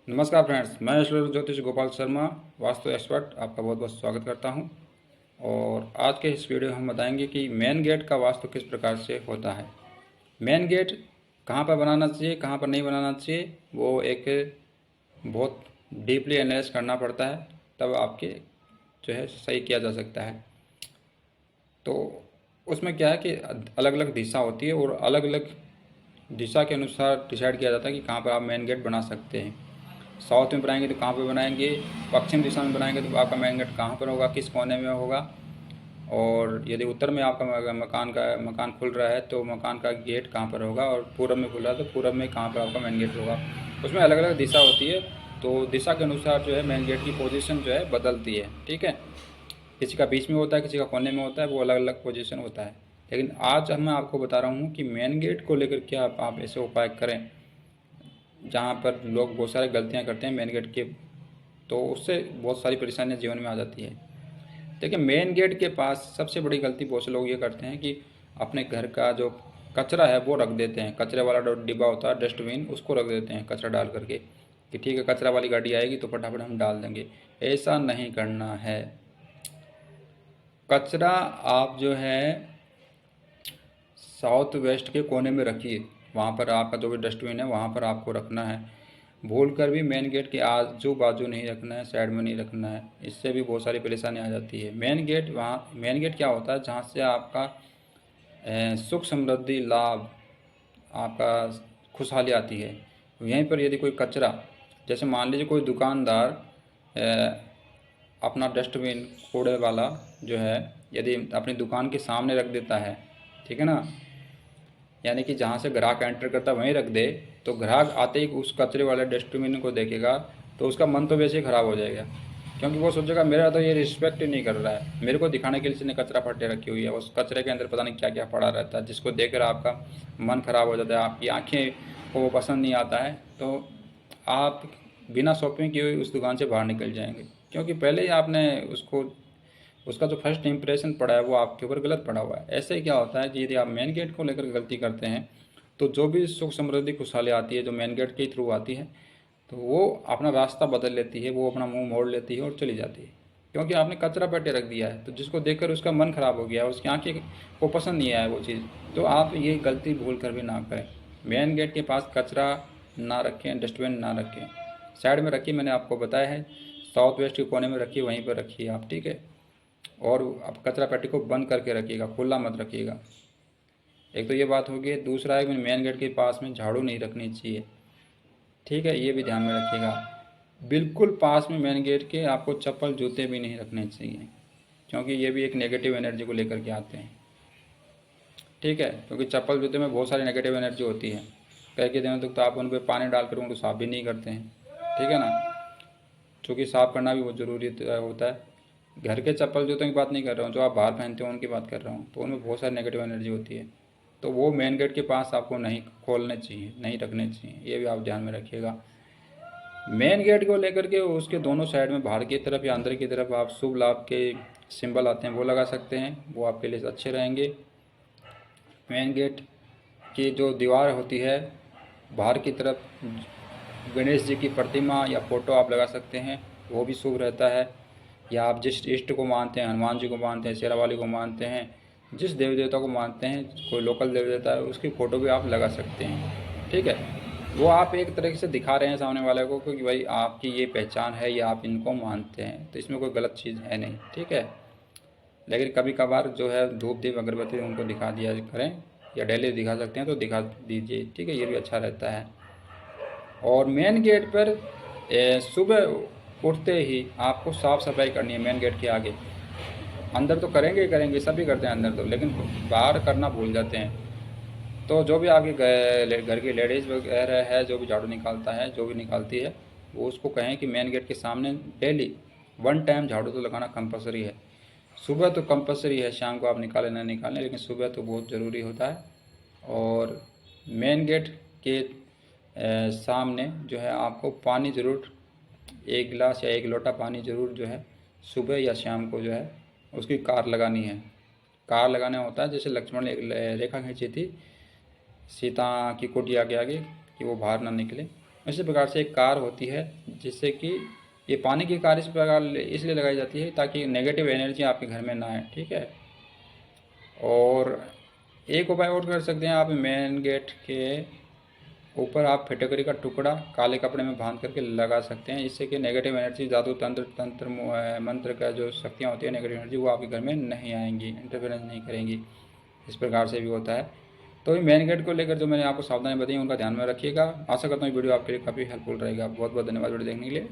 नमस्कार फ्रेंड्स, मैं ईश्वर ज्योतिष गोपाल शर्मा, वास्तु एक्सपर्ट, आपका बहुत बहुत स्वागत करता हूं। और आज के इस वीडियो में हम बताएंगे कि मेन गेट का वास्तु किस प्रकार से होता है। मेन गेट कहां पर बनाना चाहिए, कहां पर नहीं बनाना चाहिए, वो एक बहुत डीपली एनालाइज करना पड़ता है, तब आपके जो है सही किया जा सकता है। तो उसमें क्या है कि अलग अलग दिशा होती है और अलग अलग दिशा के अनुसार डिसाइड किया जाता है कि कहाँ पर आप मेन गेट बना सकते हैं। साउथ में बनाएंगे तो कहाँ पे बनाएंगे, पश्चिम दिशा में बनाएंगे तो आपका मेन गेट कहाँ पर होगा, किस कोने में होगा। और यदि उत्तर में आपका मकान खुल रहा है तो मकान का गेट कहाँ पर होगा, और पूरब में खुल रहा है तो पूरब में कहाँ पर आपका मेन गेट होगा। उसमें अलग अलग दिशा होती है, तो दिशा के अनुसार जो है मेन गेट की पोजीशन जो है बदलती है। ठीक है, किसी का बीच में होता है, किसी का कोने में होता है, वो अलग अलग पोजीशन होता है। लेकिन आज मैं आपको बता रहा हूँ कि मेन गेट को लेकर क्या आप ऐसे उपाय करें जहाँ पर लोग बहुत सारी गलतियाँ करते हैं मेन गेट के, तो उससे बहुत सारी परेशानियाँ जीवन में आ जाती है। देखिए, मेन गेट के पास सबसे बड़ी गलती बहुत से लोग ये करते हैं कि अपने घर का जो कचरा है वो रख देते हैं। कचरे वाला जो डिब्बा होता है, डस्टबिन, उसको रख देते हैं कचरा डाल करके कि ठीक है, कचरा वाली गाड़ी आएगी तो फटाफट हम डाल देंगे। ऐसा नहीं करना है। कचरा आप जो है साउथ वेस्ट के कोने में रखिए, वहाँ पर आपका जो भी डस्टबिन है वहाँ पर आपको रखना है। भूल कर भी मेन गेट के आजू बाजू नहीं रखना है, साइड में नहीं रखना है, इससे भी बहुत सारी परेशानी आ जाती है। मेन गेट क्या होता है, जहाँ से आपका सुख समृद्धि लाभ, आपका खुशहाली आती है। यहीं पर यदि कोई कचरा, जैसे मान लीजिए कोई दुकानदार अपना डस्टबिन कूड़े वाला जो है यदि अपनी दुकान के सामने रख देता है, ठीक है ना, यानी कि जहाँ से ग्राहक एंटर करता है वहीं रख दे, तो ग्राहक आते ही उस कचरे वाले डस्टबिन को देखेगा तो उसका मन तो वैसे ही ख़राब हो जाएगा, क्योंकि वो सोचेगा मेरा तो ये रिस्पेक्ट ही नहीं कर रहा है, मेरे को दिखाने के लिए इसने कचरा फट्टे रखी हुई है। उस कचरे के अंदर पता नहीं क्या क्या पड़ा रहता है, जिसको देखकर आपका मन ख़राब हो जाता है, आपकी आँखें को वो पसंद नहीं आता है, तो आप बिना शॉपिंग किए हुए उस दुकान से बाहर निकल जाएंगे, क्योंकि पहले ही आपने उसका जो फर्स्ट इंप्रेशन पड़ा है वो आपके ऊपर गलत पड़ा हुआ है। ऐसे ही क्या होता है कि यदि आप मेन गेट को लेकर गलती करते हैं तो जो भी सुख समृद्धि खुशहाली आती है जो मेन गेट के थ्रू आती है, तो वो अपना रास्ता बदल लेती है, वो अपना मुंह मोड़ लेती है और चली जाती है, क्योंकि आपने कचरा पेटे रख दिया है। तो जिसको देखकर उसका मन खराब हो गया है, उसकी आंखें को पसंद नहीं आया वो चीज़, तो आप ये गलती भूल कर भी ना करें। मेन गेट के पास कचरा ना रखें, डस्टबिन ना रखें, साइड में रखिए, मैंने आपको बताया है, साउथ वेस्ट के कोने में रखिए, वहीं पर रखिए आप। ठीक है, और आप कचरा पेटी को बंद करके रखिएगा, खुला मत रखिएगा। एक तो ये बात होगी। दूसरा है कि मेन गेट के पास में झाड़ू नहीं रखनी चाहिए। ठीक है, ये भी ध्यान में रखिएगा। बिल्कुल पास में मेन गेट के आपको चप्पल जूते भी नहीं रखने चाहिए, क्योंकि ये भी एक नेगेटिव एनर्जी को लेकर के आते हैं। ठीक है, क्योंकि चप्पल जूते में बहुत सारी नेगेटिव एनर्जी होती है। कई कई दिनों तक तो आप उन पर पानी डालकर उनको साफ़ भी नहीं करते हैं। ठीक है ना, क्योंकि साफ़ करना भी बहुत ज़रूरी होता है। घर के चप्पल जूतों की बात नहीं कर रहा हूँ, जो आप बाहर पहनते हो उनकी बात कर रहा हूँ, तो उनमें बहुत सारी नेगेटिव एनर्जी होती है, तो वो मेन गेट के पास आपको नहीं खोलने चाहिए, नहीं रखने चाहिए, ये भी आप ध्यान में रखिएगा। मेन गेट को लेकर के उसके दोनों साइड में बाहर की तरफ या अंदर की तरफ आप शुभ लाभ के सिंबल आते हैं वो लगा सकते हैं, वो आपके लिए अच्छे रहेंगे। मेन गेट की जो दीवार होती है बाहर की तरफ गणेश जी की प्रतिमा या फ़ोटो आप लगा सकते हैं, वो भी शुभ रहता है। या आप जिस इष्ट को मानते हैं, हनुमान जी को मानते हैं, शेरा वाली को मानते हैं, जिस देवी देवता को मानते हैं, कोई लोकल देवी देवता है, उसकी फ़ोटो भी आप लगा सकते हैं। ठीक है, वो आप एक तरीके से दिखा रहे हैं सामने वाले को कि भाई आपकी ये पहचान है या आप इनको मानते हैं, तो इसमें कोई गलत चीज़ है नहीं। ठीक है, लेकिन कभी कभार जो है धूप दीप अगरबत्ती उनको दिखा दिया करें, या डेली दिखा सकते हैं तो दिखा दीजिए। ठीक है, ये भी अच्छा रहता है। और मेन गेट पर सुबह उठते ही आपको साफ़ सफाई करनी है मेन गेट के आगे। अंदर तो करेंगे ही करेंगे, सभी करते हैं अंदर तो, लेकिन बाहर करना भूल जाते हैं। तो जो भी आपके घर की लेडीज़ वगैरह है, जो भी झाड़ू निकालता है, जो भी निकालती है, वो उसको कहें कि मेन गेट के सामने डेली 1 टाइम झाड़ू तो लगाना कंपलसरी है। सुबह तो कंपलसरी है, शाम को आप निकालें ना निकालें, लेकिन सुबह तो बहुत ज़रूरी होता है। और मेन गेट के सामने जो है आपको पानी ज़रूर, 1 गिलास या 1 लोटा पानी ज़रूर जो है सुबह या शाम को जो है उसकी कार लगानी है। कार लगाना होता है जैसे लक्ष्मण ने एक रेखा खींची थी सीता की कुटिया के आगे कि वो बाहर ना निकले, इसी प्रकार से एक कार होती है, जिससे कि ये पानी की कार इस प्रकार इसलिए लगाई जाती है ताकि नेगेटिव एनर्जी आपके घर में ना आए, ठीक है। और एक उपाय और कर सकते हैं आप, मेन गेट के ऊपर आप फिटकरी का टुकड़ा काले कपड़े में बांध करके लगा सकते हैं, इससे कि नेगेटिव एनर्जी, जादू तंत्र मंत्र का जो शक्तियाँ होती है नेगेटिव एनर्जी, वो आपके घर में नहीं आएंगी, इंटरफेरेंस नहीं करेंगी। इस प्रकार से भी होता है। तो ये मेन गेट को लेकर जो मैंने आपको सावधानी बताई उनका ध्यान में रखिएगा। आशा करता हूँ वीडियो आपके लिए काफ़ी हेल्पफुल रहेगा। बहुत बहुत धन्यवाद वीडियो देखने के लिए।